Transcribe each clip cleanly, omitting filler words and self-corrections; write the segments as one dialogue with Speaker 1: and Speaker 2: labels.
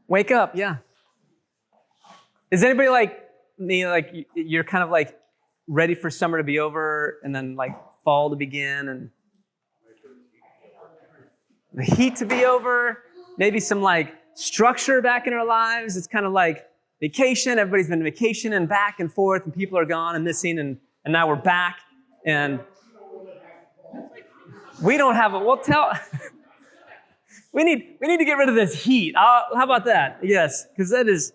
Speaker 1: Wake up, yeah. Is anybody like me, like you're kind of like ready for summer to be over and then like fall to begin and the heat to be over, maybe some like structure back in our lives. It's kind of like vacation. Everybody's been vacation and back and forth and people are gone and missing and now we're back and we don't have a, well, we need to get rid of this heat. How about that? Yes, because that is,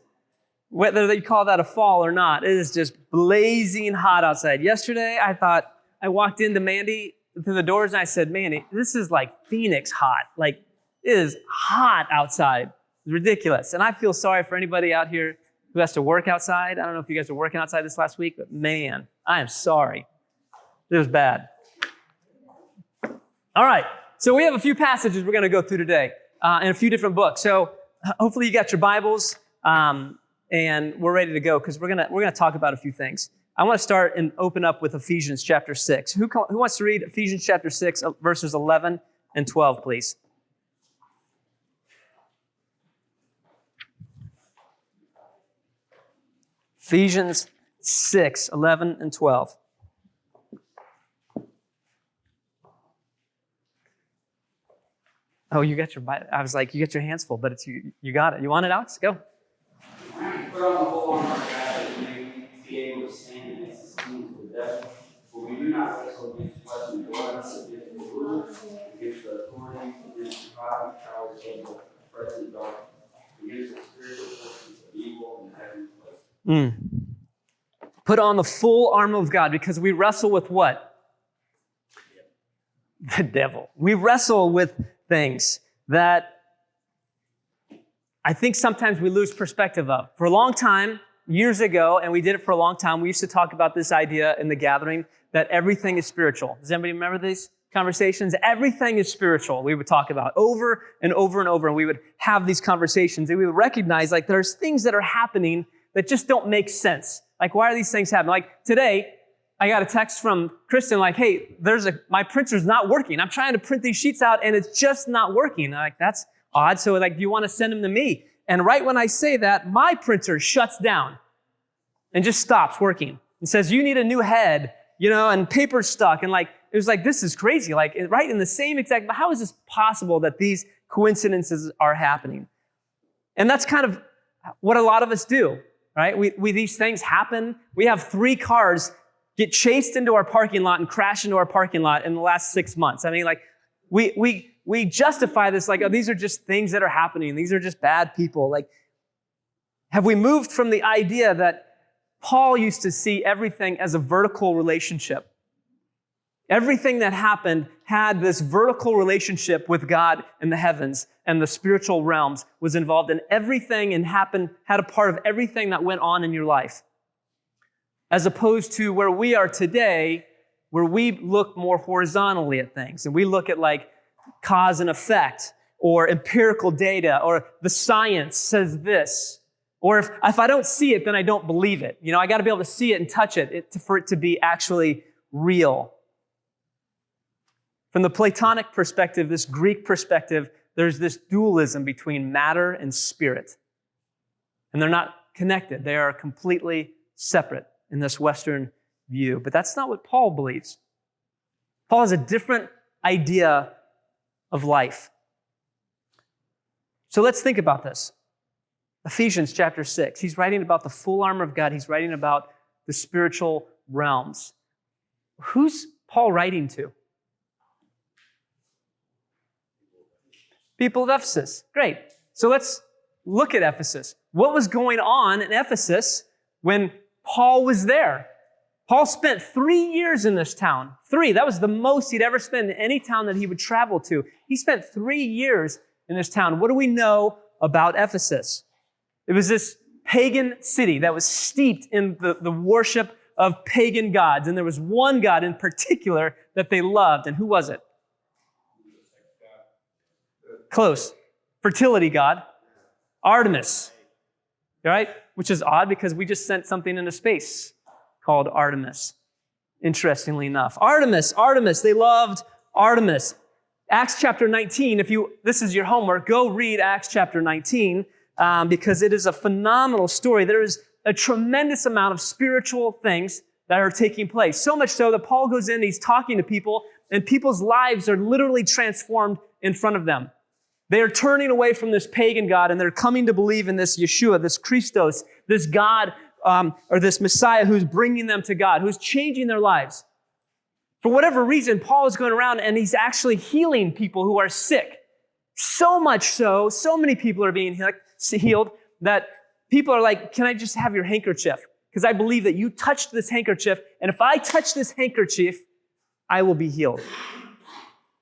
Speaker 1: whether you call that a fall or not, it is just blazing hot outside. Yesterday, I walked into Mandy through the doors and I said, Mandy, this is like Phoenix hot. Like, it is hot outside. It's ridiculous. And I feel sorry for anybody out here who has to work outside. I don't know if you guys were working outside this last week, but man, I am sorry. It was bad. All right. So we have a few passages we're going to go through today in a few different books. So hopefully you got your Bibles and we're ready to go because we're gonna talk about a few things. I want to start and open up with Ephesians chapter 6. Who wants to read Ephesians chapter 6, verses 11 and 12, please? Ephesians 6, 11 and 12. Oh, you got your, I was like, you got your hands full, but it's you got it. You want it, Alex? Go.
Speaker 2: Put on the whole armor of God that you may be able to stand against the schemes of the devil. For we do not wrestle against flesh and blood, but against the rulers, against the authorities, against the powers of the present dark, against the spiritual forces of evil in the heavenly places.
Speaker 1: Put on the full armor of God because we wrestle with what? The devil. We wrestle with things that I think sometimes we lose perspective of. For a long time, years ago, and we did it for a long time, we used to talk about this idea in the gathering that everything is spiritual. Does anybody remember these conversations? Everything is spiritual. We would talk about over and over and over, and we would have these conversations, and we would recognize like there's things that are happening that just don't make sense. Like, why are these things happening? Like today, I got a text from Kristen like, hey, my printer's not working. I'm trying to print these sheets out and it's just not working. I'm like, that's odd. So like, do you want to send them to me? And right when I say that, my printer shuts down and just stops working and says, you need a new head, and paper's stuck. And like, it was like, this is crazy. Like, right in the same exact, how is this possible that these coincidences are happening? And that's kind of what a lot of us do, right? We these things happen. We have 3 cars get chased into our parking lot and crash into our parking lot in the last 6 months. I mean, like, we justify this like, oh, these are just things that are happening. These are just bad people. Like, have we moved from the idea that Paul used to see everything as a vertical relationship? Everything that happened had this vertical relationship with God in the heavens and the spiritual realms, was involved in everything and had a part of everything that went on in your life. As opposed to where we are today, where we look more horizontally at things. And we look at like cause and effect or empirical data or the science says this. Or if I don't see it, then I don't believe it. I got to be able to see it and touch it for it to be actually real. From the Platonic perspective, this Greek perspective, there's this dualism between matter and spirit. And they're not connected. They are completely separate in this Western view. But that's not what Paul believes. Paul has a different idea of life. So let's think about this. Ephesians chapter 6. He's writing about the full armor of God. He's writing about the spiritual realms. Who's Paul writing to? People of Ephesus. Great. So let's look at Ephesus. What was going on in Ephesus when Paul was there? Paul spent 3 years in this town. 3. That was the most he'd ever spent in any town that he would travel to. He spent 3 years in this town. What do we know about Ephesus? It was this pagan city that was steeped in the worship of pagan gods. And there was one god in particular that they loved. And who was it? Close. Fertility god. Artemis. All right? Which is odd because we just sent something into space called Artemis. Interestingly enough. Artemis, they loved Artemis. Acts chapter 19, this is your homework, go read Acts chapter 19. because it is a phenomenal story. There is a tremendous amount of spiritual things that are taking place. So much so that Paul goes in, he's talking to people, and people's lives are literally transformed in front of them. They are turning away from this pagan God, and they're coming to believe in this Yeshua, this Christos, this God, or this Messiah who's bringing them to God, who's changing their lives. For whatever reason, Paul is going around and he's actually healing people who are sick. So much so many people are being healed that people are like, can I just have your handkerchief? Because I believe that you touched this handkerchief, and if I touch this handkerchief, I will be healed.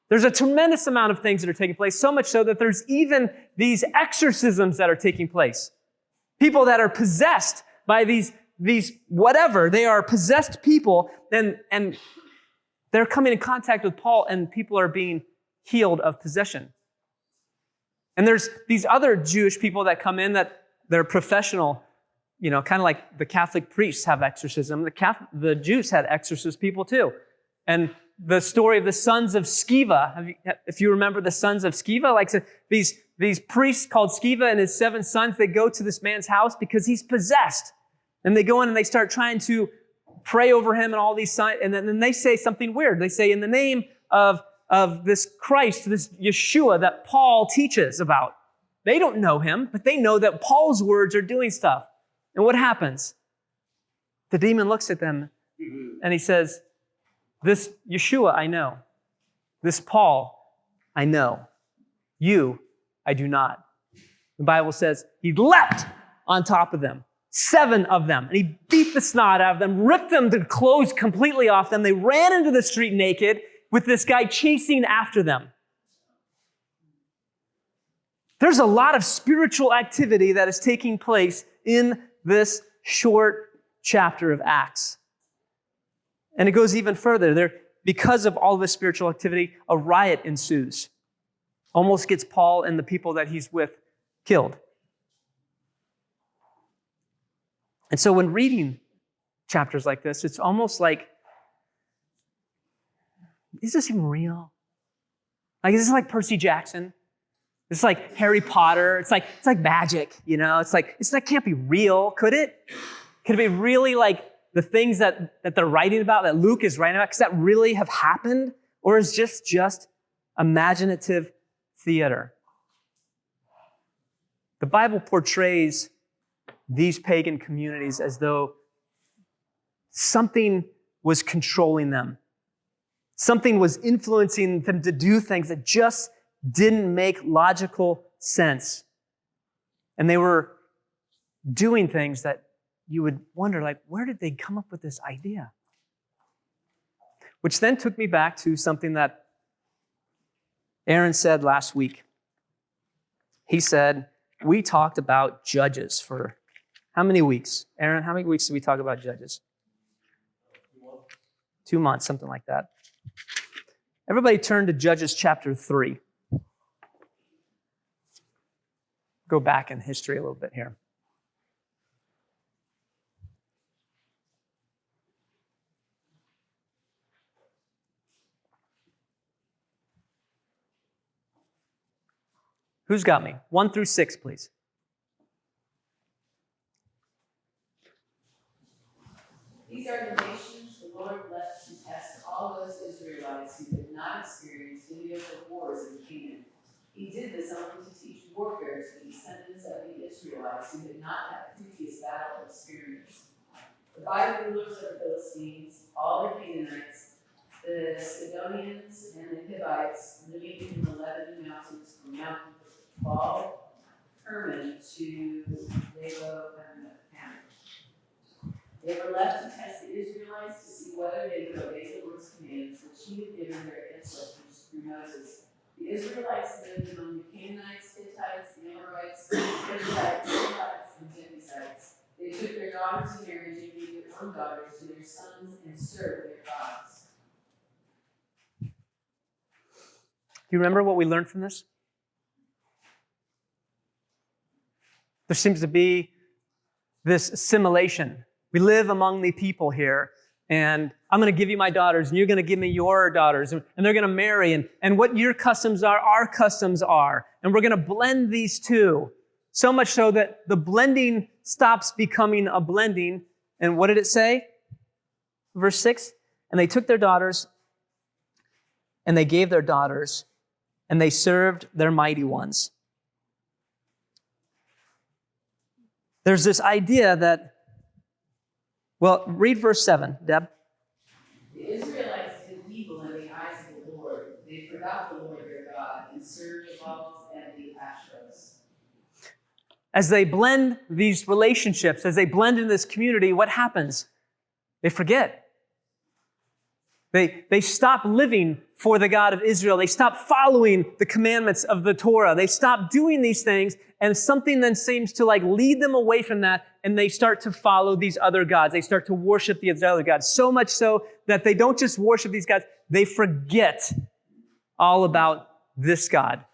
Speaker 1: There's a tremendous amount of things that are taking place, so much so that there's even these exorcisms that are taking place. People that are possessed by these whatever, they are possessed people, and they're coming in contact with Paul, and people are being healed of possession. And there's these other Jewish people that come in that they're professional, kind of like the Catholic priests have exorcism. The Jews had exorcist people too. And the story of the sons of Sceva, if you remember the sons of Sceva, like these priests called Sceva and his 7 sons, they go to this man's house because he's possessed. And they go in and they start trying to pray over him and all these signs, and then they say something weird. They say, in the name of this Christ, this Yeshua that Paul teaches about. They don't know him, but they know that Paul's words are doing stuff. And what happens? The demon looks at them and he says, this Yeshua I know. This Paul I know. You I do not. The Bible says he leapt on top of them. 7 of them. And he beat the snot out of them, ripped them the clothes completely off them. They ran into the street naked with this guy chasing after them. There's a lot of spiritual activity that is taking place in this short chapter of Acts. And it goes even further. Because of all this spiritual activity, a riot ensues. Almost gets Paul and the people that he's with killed. And so when reading chapters like this, it's almost like, is this even real? Like, is this like Percy Jackson? It's like Harry Potter. It's like magic, It's like, that can't be real, could it? Could it be really like the things that they're writing about, that Luke is writing about? Could that really have happened? Or is just imaginative theater? The Bible portrays these pagan communities as though something was controlling them. Something was influencing them to do things that just didn't make logical sense. And they were doing things that you would wonder, like, where did they come up with this idea? Which then took me back to something that Aaron said last week. He said, we talked about Judges for how many weeks? Aaron, how many weeks did we talk about Judges? 2 months, something like that. Everybody turn to Judges chapter 3. Go back in history a little bit here. Who's got me? 1 through 6, please.
Speaker 3: These are the nations the Lord left to test all those Israelites who did not experience any of the wars in Canaan. He did this only to teach warfare to the descendants of the Israelites who did not have previous battle experience. The five rulers of the Philistines, all the Canaanites, the Sidonians, and the Hivites living in the Lebanon mountains from Mount Baal Hermon to Lebo Hamath. They were left to test the Israelites to see whether they would obey the Lord's commands, which he had given their ancestors through Moses. The Israelites lived among the Canaanites, Hittites, Amorites, Perizzites, Hivites, and Jebusites. They took their daughters in marriage and gave their own daughters to their sons and served their gods.
Speaker 1: Do you remember what we learned from this? There seems to be this assimilation. We live among the people here, and I'm going to give you my daughters, and you're going to give me your daughters, and they're going to marry, and what your customs are, our customs are, and we're going to blend these two. So much so that the blending stops becoming a blending. And what did it say? Verse 6, and they took their daughters, and they gave their daughters, and they served their mighty ones. There's this idea that, well, read verse 7, Deb.
Speaker 3: The Israelites did evil in the eyes of the Lord. They forgot the Lord their God and served the Baals and the Ashtoreths.
Speaker 1: As they blend these relationships, as they blend in this community, what happens? They forget. They stop living for the God of Israel. They stop following the commandments of the Torah. They stop doing these things, and something then seems to lead them away from that, and they start to follow these other gods. They start to worship these other gods, so much so that they don't just worship these gods, they forget all about this God.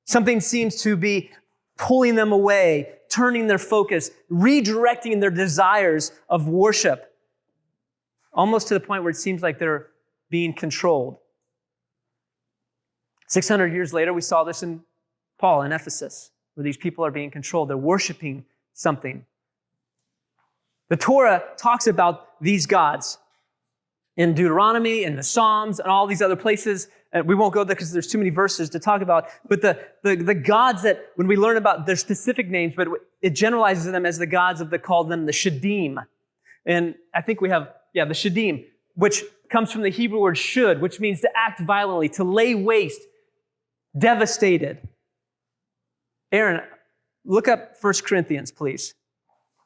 Speaker 1: Something seems to be pulling them away, turning their focus, redirecting their desires of worship, almost to the point where it seems like they're being controlled. 600 years later, we saw this in Paul in Ephesus, where these people are being controlled. They're worshiping something. The Torah talks about these gods in Deuteronomy and the Psalms and all these other places. And we won't go there because there's too many verses to talk about. But the gods that, when we learn about their specific names, but it generalizes them as the gods called them the Shadim. And I think we have, the Shadim, which comes from the Hebrew word should, which means to act violently, to lay waste, devastated. Aaron, look up 1 Corinthians, please.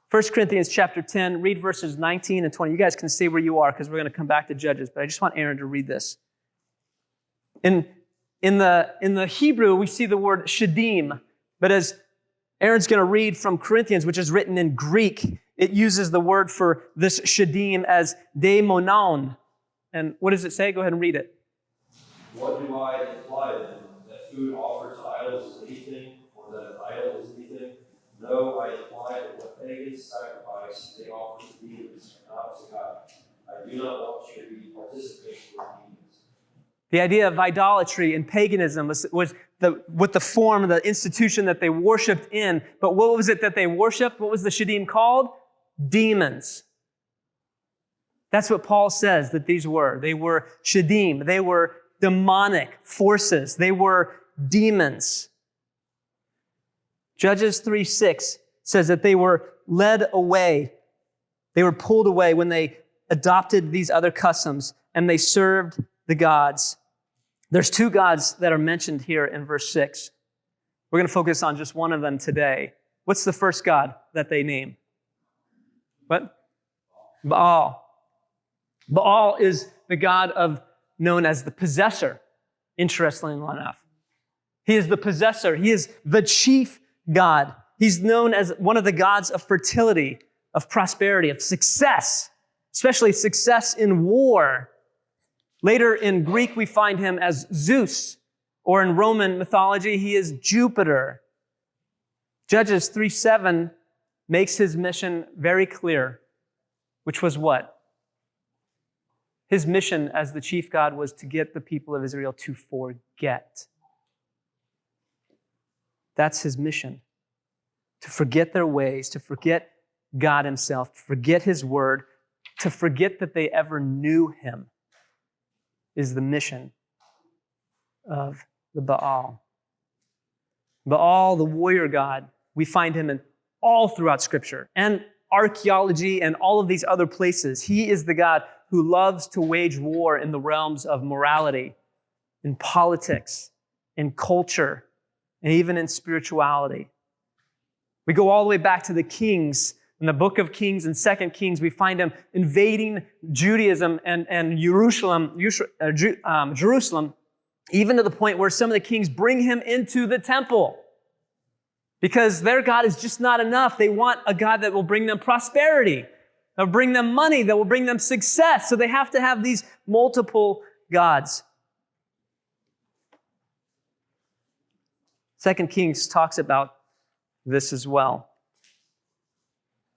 Speaker 1: 1 Corinthians chapter 10, read verses 19 and 20. You guys can stay where you are because we're going to come back to Judges, but I just want Aaron to read this. In the Hebrew, we see the word shadim, but as Aaron's going to read from Corinthians, which is written in Greek, it uses the word for this shadim as daimonon. And what does it say? Go ahead and read it.
Speaker 4: What do I imply then? That food offered to idols is anything, or that an idol is anything? No, I imply that what pagans sacrifice, they offer to demons, not to God. I do not want you to be participants with demons.
Speaker 1: The idea of idolatry and paganism was the form, the institution that they worshipped in. But what was it that they worshipped? What was the shadim called? Demons. That's what Paul says that these were. They were shadim. They were demonic forces. They were demons. Judges 3:6 says that they were led away. They were pulled away when they adopted these other customs and they served the gods. There's two gods that are mentioned here in verse 6. We're going to focus on just one of them today. What's the first god that they name? What? Baal. Baal is the god known as the possessor, interestingly enough. He is the possessor. He is the chief god. He's known as one of the gods of fertility, of prosperity, of success, especially success in war. Later in Greek, we find him as Zeus, or in Roman mythology, he is Jupiter. Judges 3:7 makes his mission very clear, which was what? His mission as the chief god was to get the people of Israel to forget. That's his mission. To forget their ways, to forget God himself, to forget his word, to forget that they ever knew him is the mission of the Baal. Baal, the warrior god, we find him in all throughout Scripture and archaeology and all of these other places. He is the God who loves to wage war in the realms of morality, in politics, in culture, and even in spirituality. We go all the way back to the Kings. In the book of Kings and 2 Kings, we find him invading Judaism and Jerusalem, even to the point where some of the kings bring him into the temple because their God is just not enough. They want a God that will bring them prosperity, that will bring them money, that will bring them success. So they have to have these multiple gods. 2 Kings talks about this as well.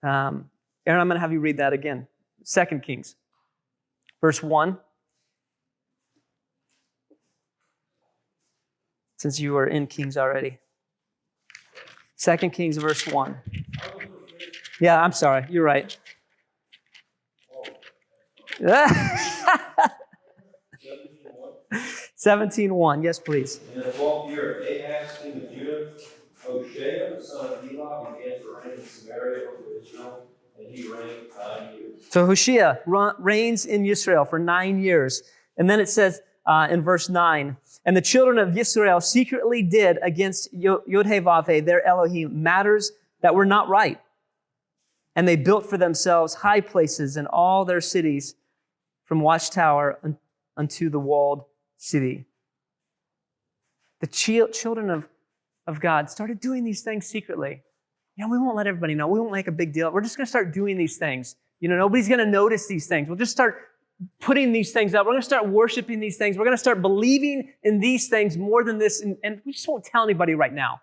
Speaker 1: Aaron, I'm going to have you read that again. 2 Kings, verse 1. Since you are in Kings already. 2 Kings verse 1. Yeah, I'm sorry. You're right. 17:1. Yes, please.
Speaker 4: In the 12th year of Ahaz, king of Judah, Hoshea, the son of Elah, began to reign in Samaria over Israel, and he reigned 9 years.
Speaker 1: So Hoshea reigns in Israel for 9 years. And then it says in verse 9, and the children of Israel secretly did against Yod-Heh-Vav-Heh, their Elohim, matters that were not right. And they built for themselves high places in all their cities, from watchtower unto the walled city. The children of God started doing these things secretly. We won't let everybody know. We won't make a big deal. We're just going to start doing these things. Nobody's going to notice these things. We'll just start putting these things up. We're going to start worshiping these things. We're going to start believing in these things more than this. And we just won't tell anybody right now.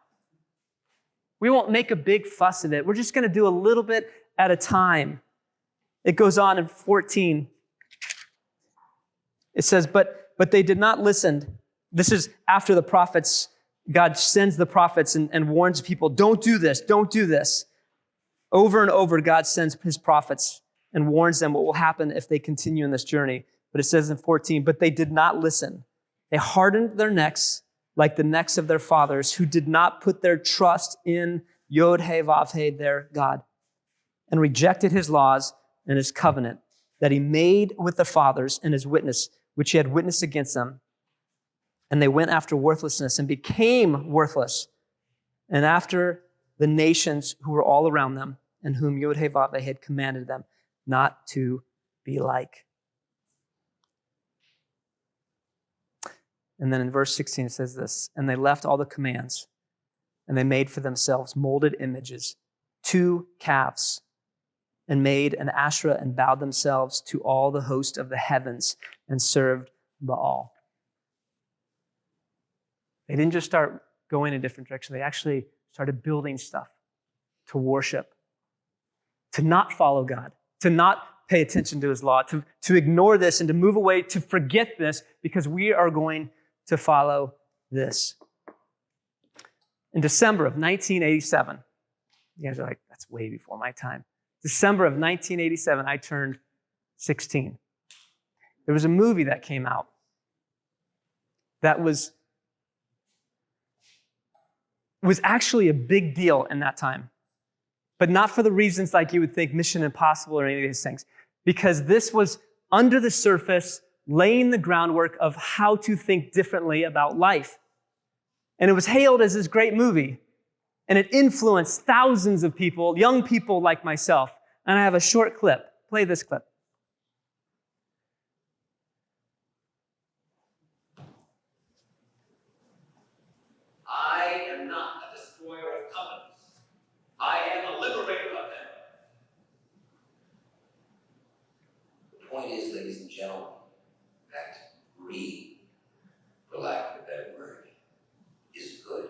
Speaker 1: We won't make a big fuss of it. We're just going to do a little bit at a time. It goes on in 14. It says, but they did not listen. This is after the prophets. God sends the prophets and warns people, don't do this, don't do this. Over and over, God sends his prophets and warns them what will happen if they continue in this journey. But it says in 14, but they did not listen. They hardened their necks like the necks of their fathers, who did not put their trust in Yod-Heh-Vav-Heh, their God, and rejected his laws and his covenant that he made with the fathers and his witness, which he had witnessed against them. And they went after worthlessness and became worthless. And after the nations who were all around them and whom Yod-Heh-Vav-Heh had commanded them not to be like. And then in verse 16 it says this, and they left all the commands and they made for themselves molded images, 2 calves, and made an Asherah and bowed themselves to all the host of the heavens and served Baal. They didn't just start going in a different direction. They actually started building stuff to worship, to not follow God, to not pay attention to his law, to ignore this and to move away, to forget this because we are going to follow this. In December of 1987, you guys are like, that's way before my time. December of 1987, I turned 16. There was a movie that came out that was actually a big deal in that time, but not for the reasons like you would think Mission Impossible or any of these things, because this was under the surface, laying the groundwork of how to think differently about life. And it was hailed as this great movie, and it influenced thousands of people, young people like myself. And I have a short clip. Play this clip.
Speaker 5: I am not a destroyer of companies. I am a liberator of them. The point is, ladies and gentlemen, that greed, for lack of a better word, is good.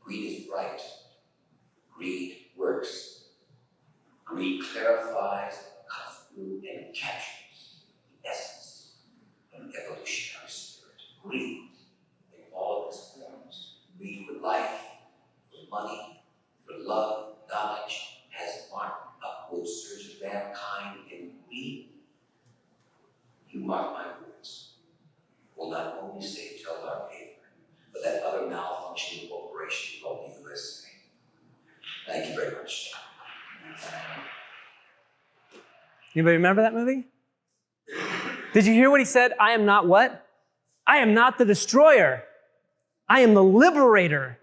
Speaker 5: Greed is right. Greed works. Greed clarifies, cuts through, and captures the essence of an evolutionary spirit. Greed in all of its forms. Greed for life, for money, for love, knowledge, has marked upward surge of mankind in greed. You mark my words, will not only save till our paper, but that other malfunctioning corporation called the USA. Thank you very much.
Speaker 1: Anybody remember that movie? Did you hear what he said? I am not what? I am not the destroyer. I am the liberator.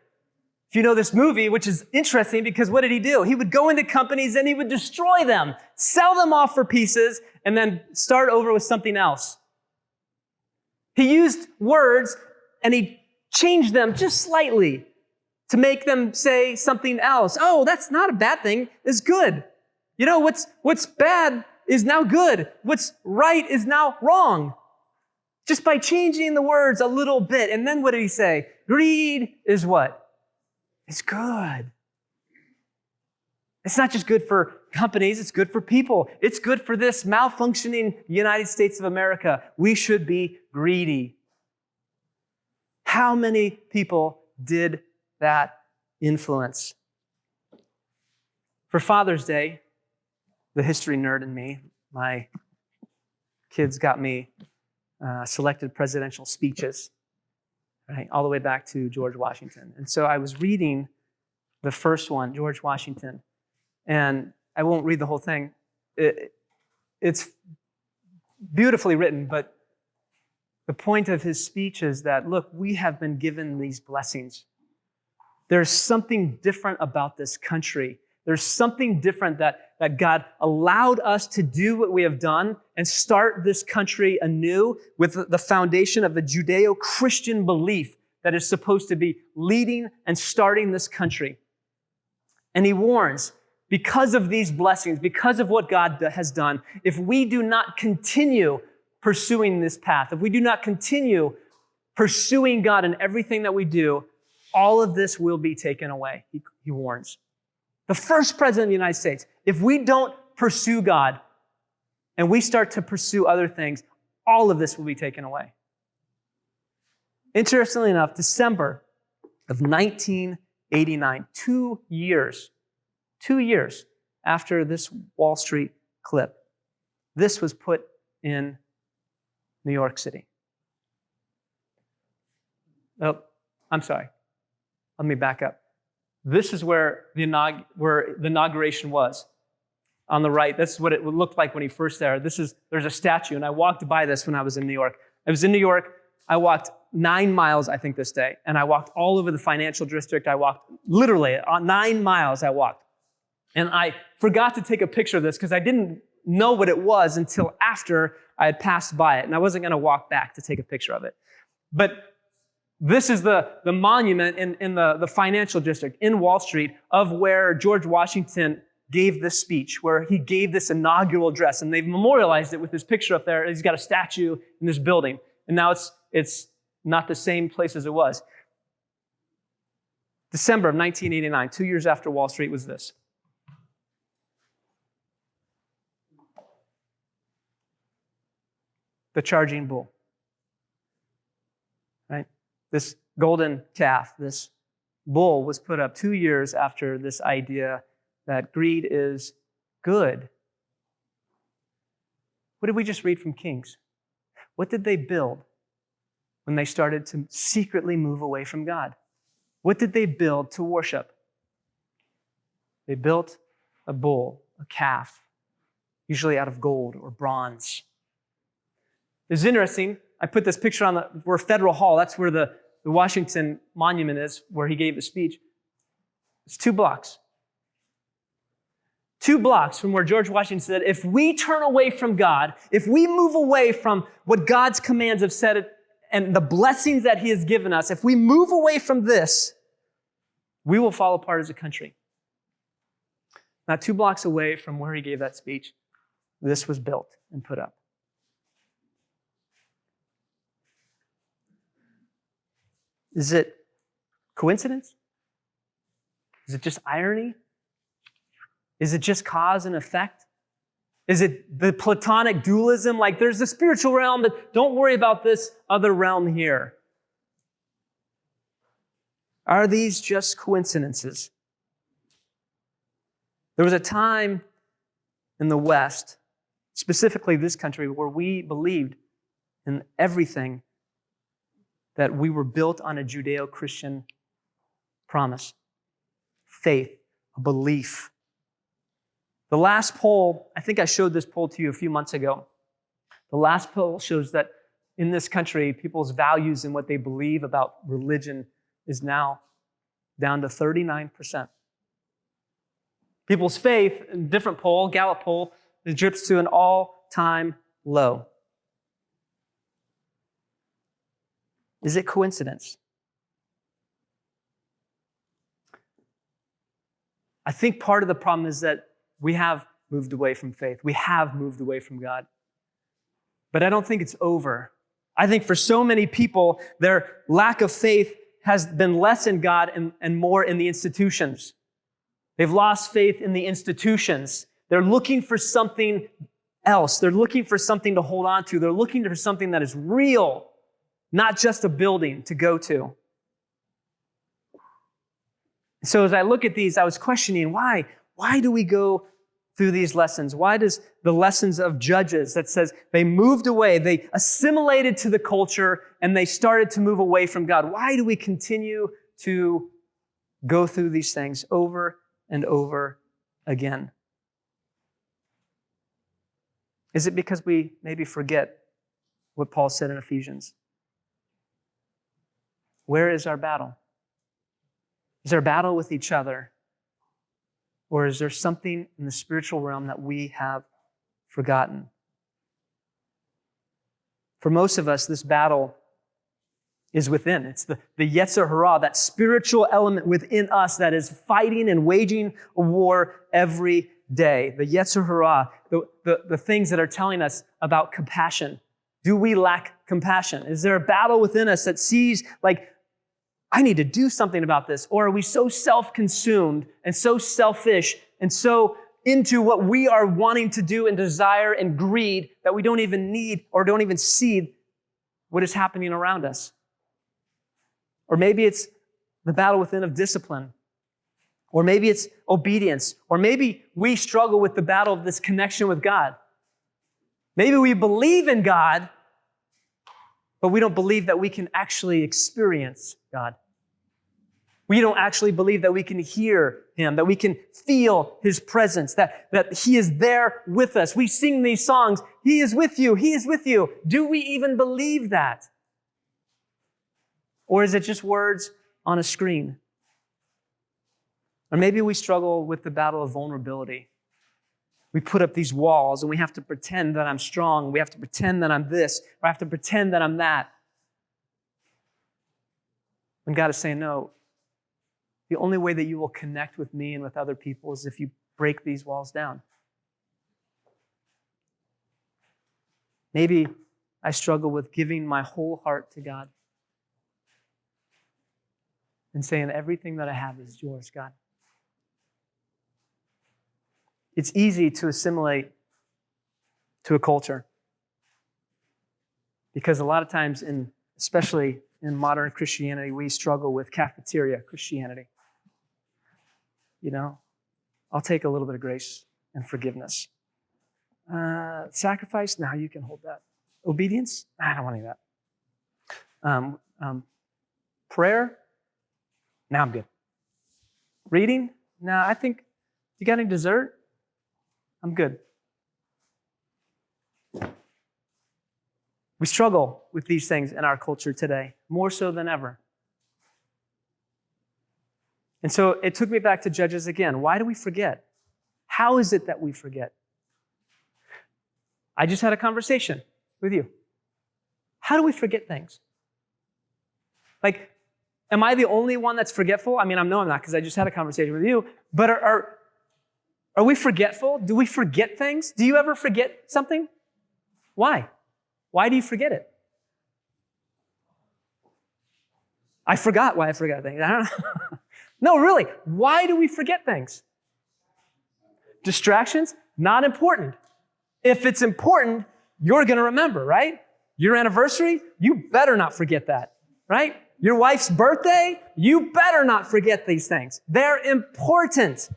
Speaker 1: If you know this movie, which is interesting because what did he do? He would go into companies and he would destroy them, sell them off for pieces, and then start over with something else. He used words and he changed them just slightly to make them say something else. Oh, that's not a bad thing. It's good. You know, what's bad is now good. What's right is now wrong. Just by changing the words a little bit. And then what did he say? Greed is what? It's good. It's not just good for companies, it's good for people. It's good for this malfunctioning United States of America. We should be greedy. How many people did that influence. For Father's Day, the history nerd in me, my kids got me selected presidential speeches, right, all the way back to George Washington. And so I was reading the first one, George Washington, and I won't read the whole thing. It's beautifully written, but the point of his speech is that, look, we have been given these blessings. There's something different about this country. There's something different that God allowed us to do what we have done and start this country anew with the foundation of a Judeo-Christian belief that is supposed to be leading and starting this country. And he warns, because of these blessings, because of what God has done, if we do not continue pursuing this path, if we do not continue pursuing God in everything that we do, all of this will be taken away, he warns. The first president of the United States, if we don't pursue God and we start to pursue other things, all of this will be taken away. Interestingly enough, December of 1989, 2 years after this Wall Street clip, this was put in New York City. Oh, I'm sorry. Let me back up. This is where the inauguration was. On the right, that's what it looked like when he first there. There's a statue, and I walked by this when I was in New York. I was in New York. I walked 9 miles, I think, this day, and I walked all over the financial district. I walked literally 9 miles. I walked, and I forgot to take a picture of this because I didn't know what it was until after I had passed by it, and I wasn't going to walk back to take a picture of it. But this is the monument in the financial district in Wall Street of where George Washington gave this speech, where he gave this inaugural address. And they've memorialized it with his picture up there. He's got a statue in this building. And now it's not the same place as it was. December of 1989, 2 years after Wall Street, was this. The charging bull. Right? This golden calf, this bull was put up 2 years after this idea that greed is good. What did we just read from Kings? What did they build when they started to secretly move away from God? What did they build to worship? They built a bull, a calf, usually out of gold or bronze. It's interesting. I put this picture on where Federal Hall, that's where the Washington Monument is, where he gave the speech. It's 2 blocks. 2 blocks from where George Washington said, if we turn away from God, if we move away from what God's commands have said and the blessings that he has given us, if we move away from this, we will fall apart as a country. Not 2 blocks away from where he gave that speech, this was built and put up. Is it coincidence? Is it just irony? Is it just cause and effect? Is it the Platonic dualism? Like there's the spiritual realm, but don't worry about this other realm here. Are these just coincidences? There was a time in the West, specifically this country, where we believed in everything that we were built on a Judeo-Christian promise, faith, a belief. The last poll, I think I showed this poll to you a few months ago. The last poll shows that in this country, people's values and what they believe about religion is now down to 39%. People's faith, in a different poll, Gallup poll, it drips to an all-time low. Is it coincidence? I think part of the problem is that we have moved away from faith. We have moved away from God. But I don't think it's over. I think for so many people, their lack of faith has been less in God and more in the institutions. They've lost faith in the institutions. They're looking for something else. They're looking for something to hold on to. They're looking for something that is real, not just a building to go to. So as I look at these, I was questioning why? Why do we go through these lessons? Why does the lessons of Judges that says they moved away, they assimilated to the culture, and they started to move away from God? Why do we continue to go through these things over and over again? Is it because we maybe forget what Paul said in Ephesians? Where is our battle? Is our battle with each other? Or is there something in the spiritual realm that we have forgotten? For most of us, this battle is within. It's the Yetzer Hara, that spiritual element within us that is fighting and waging a war every day. The Yetzer Hara, the things that are telling us about compassion. Do we lack compassion? Is there a battle within us that sees, like, I need to do something about this? Or are we so self-consumed and so selfish and so into what we are wanting to do and desire and greed that we don't even need or don't even see what is happening around us? Or maybe it's the battle within of discipline. Or maybe it's obedience. Or maybe we struggle with the battle of this connection with God. Maybe we believe in God, but we don't believe that we can actually experience God. We don't actually believe that we can hear Him, that we can feel His presence, that He is there with us. We sing these songs, He is with you, He is with you. Do we even believe that? Or is it just words on a screen? Or maybe we struggle with the battle of vulnerability. We put up these walls and we have to pretend that I'm strong. We have to pretend that I'm this, or I have to pretend that I'm that. When God is saying, no, the only way that you will connect with me and with other people is if you break these walls down. Maybe I struggle with giving my whole heart to God and saying, everything that I have is yours, God. It's easy to assimilate to a culture because a lot of times, especially in modern Christianity, we struggle with cafeteria Christianity. You know, I'll take a little bit of grace and forgiveness. Sacrifice? No, you can hold that. Obedience? I don't want any of that. Prayer? Now I'm good. Reading? No, I think, you got any dessert? I'm good. We struggle with these things in our culture today, more so than ever. And so it took me back to Judges again. Why do we forget? How is it that we forget? I just had a conversation with you. How do we forget things? Like, am I the only one that's forgetful? I mean, I know I'm not because I just had a conversation with you. But are we forgetful? Do we forget things? Do you ever forget something? Why? Why do you forget it? I forgot why I forgot things. I don't know. No, really. Why do we forget things? Distractions? Not important. If it's important, you're going to remember, right? Your anniversary? You better not forget that, right? Your wife's birthday? You better not forget these things. They're important.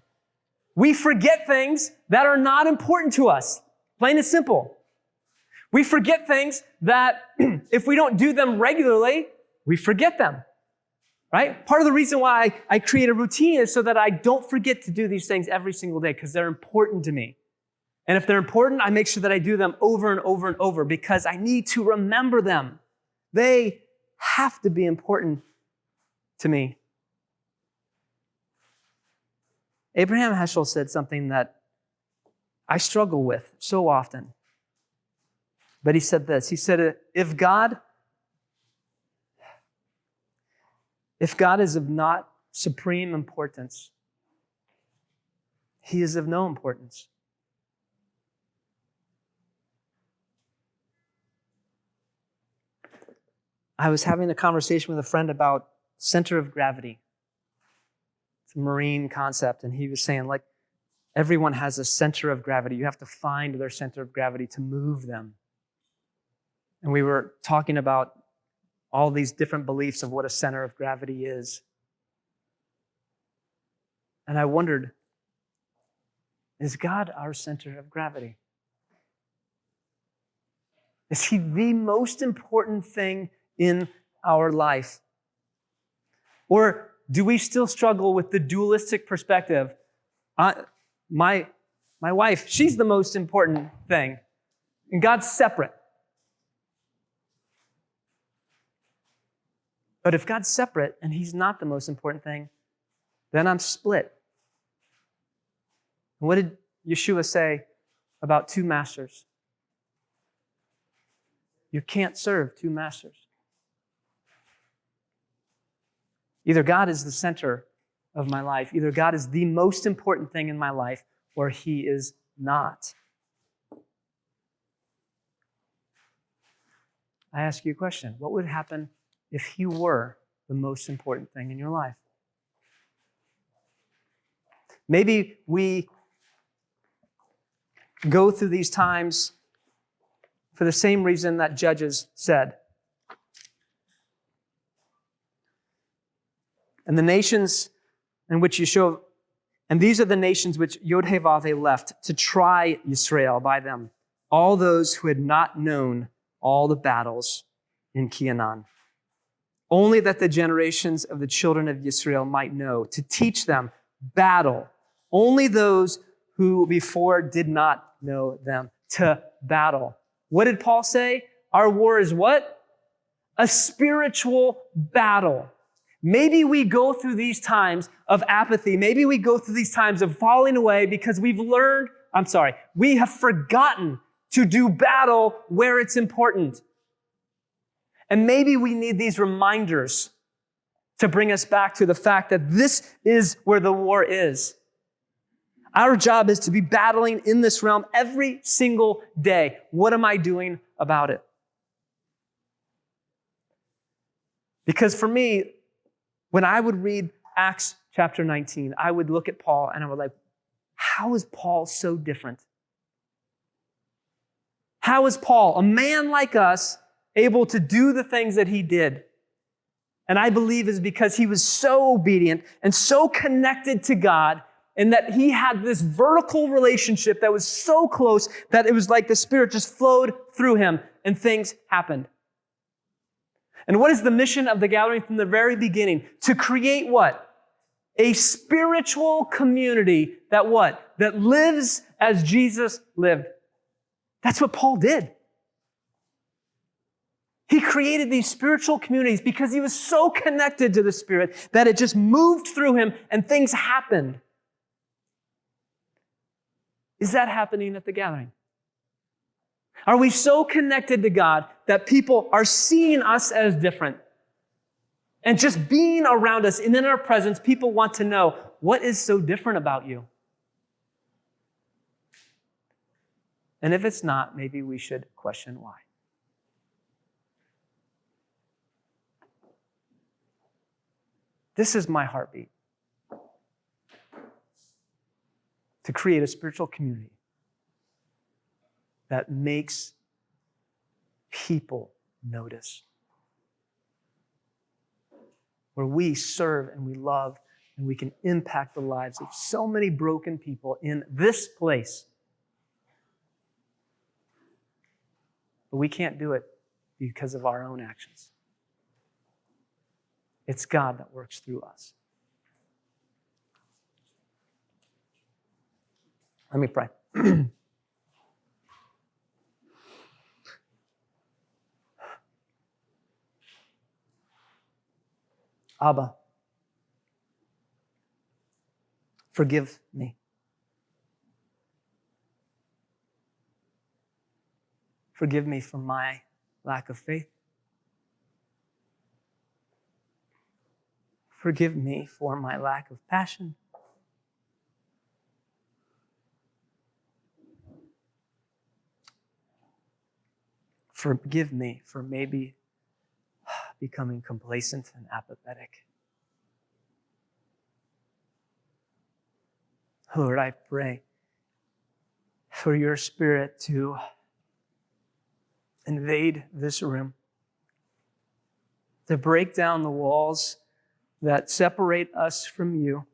Speaker 1: We forget things that are not important to us, plain and simple. We forget things that if we don't do them regularly, we forget them, right? Part of the reason why I create a routine is so that I don't forget to do these things every single day because they're important to me. And if they're important, I make sure that I do them over and over and over because I need to remember them. They have to be important to me. Abraham Heschel said something that I struggle with so often. But he said this. He said, if God is of not supreme importance, He is of no importance. I was having a conversation with a friend about center of gravity. It's a marine concept, and he was saying, like, everyone has a center of gravity. You have to find their center of gravity to move them. And we were talking about all these different beliefs of what a center of gravity is. And I wondered, is God our center of gravity? Is he the most important thing in our life? Or do we still struggle with the dualistic perspective? My wife, she's the most important thing, and God's separate. But if God's separate and he's not the most important thing, then I'm split. And what did Yeshua say about two masters? You can't serve two masters. Either God is the center of my life, either God is the most important thing in my life, or he is not. I ask you a question. What would happen if he were the most important thing in your life? Maybe we go through these times for the same reason that Judges said. And the nations in which Yeshua, and these are the nations which Yod-Heh-Vav-Heh left to try Yisrael by them, all those who had not known all the battles in Canaan. Only that the generations of the children of Yisrael might know, to teach them battle. Only those who before did not know them, to battle. What did Paul say? Our war is what? A spiritual battle. Maybe we go through these times of apathy. Maybe we go through these times of falling away because we have forgotten to do battle where it's important. And maybe we need these reminders to bring us back to the fact that this is where the war is. Our job is to be battling in this realm every single day. What am I doing about it? Because for me, when I would read Acts chapter 19, I would look at Paul and I would like, how is Paul so different? How is Paul, a man like us, able to do the things that he did? And I believe is because he was so obedient and so connected to God, and that he had this vertical relationship that was so close that it was like the Spirit just flowed through him and things happened. And what is the mission of the gathering from the very beginning? To create what? A spiritual community that what? That lives as Jesus lived. That's what Paul did. He created these spiritual communities because he was so connected to the Spirit that it just moved through him and things happened. Is that happening at the gathering? Are we so connected to God that people are seeing us as different? And just being around us and in our presence, people want to know, what is so different about you? And if it's not, maybe we should question why. This is my heartbeat. To create a spiritual community that makes people notice. Where we serve and we love and we can impact the lives of so many broken people in this place. But we can't do it because of our own actions. It's God that works through us. Let me pray. Abba, forgive me. Forgive me for my lack of faith. Forgive me for my lack of passion. Forgive me for maybe becoming complacent and apathetic. Lord, I pray for your Spirit to invade this room, to break down the walls that separate us from you,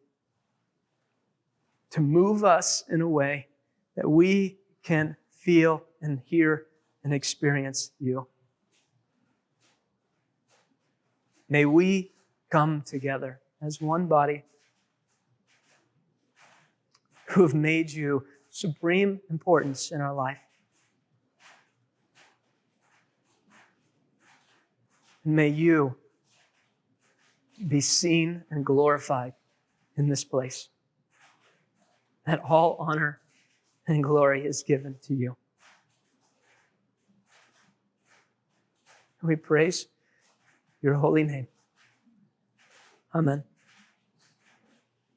Speaker 1: to move us in a way that we can feel and hear and experience you. May we come together as one body who have made you supreme importance in our life. And may you be seen and glorified in this place. That all honor and glory is given to you. We praise your holy name. Amen.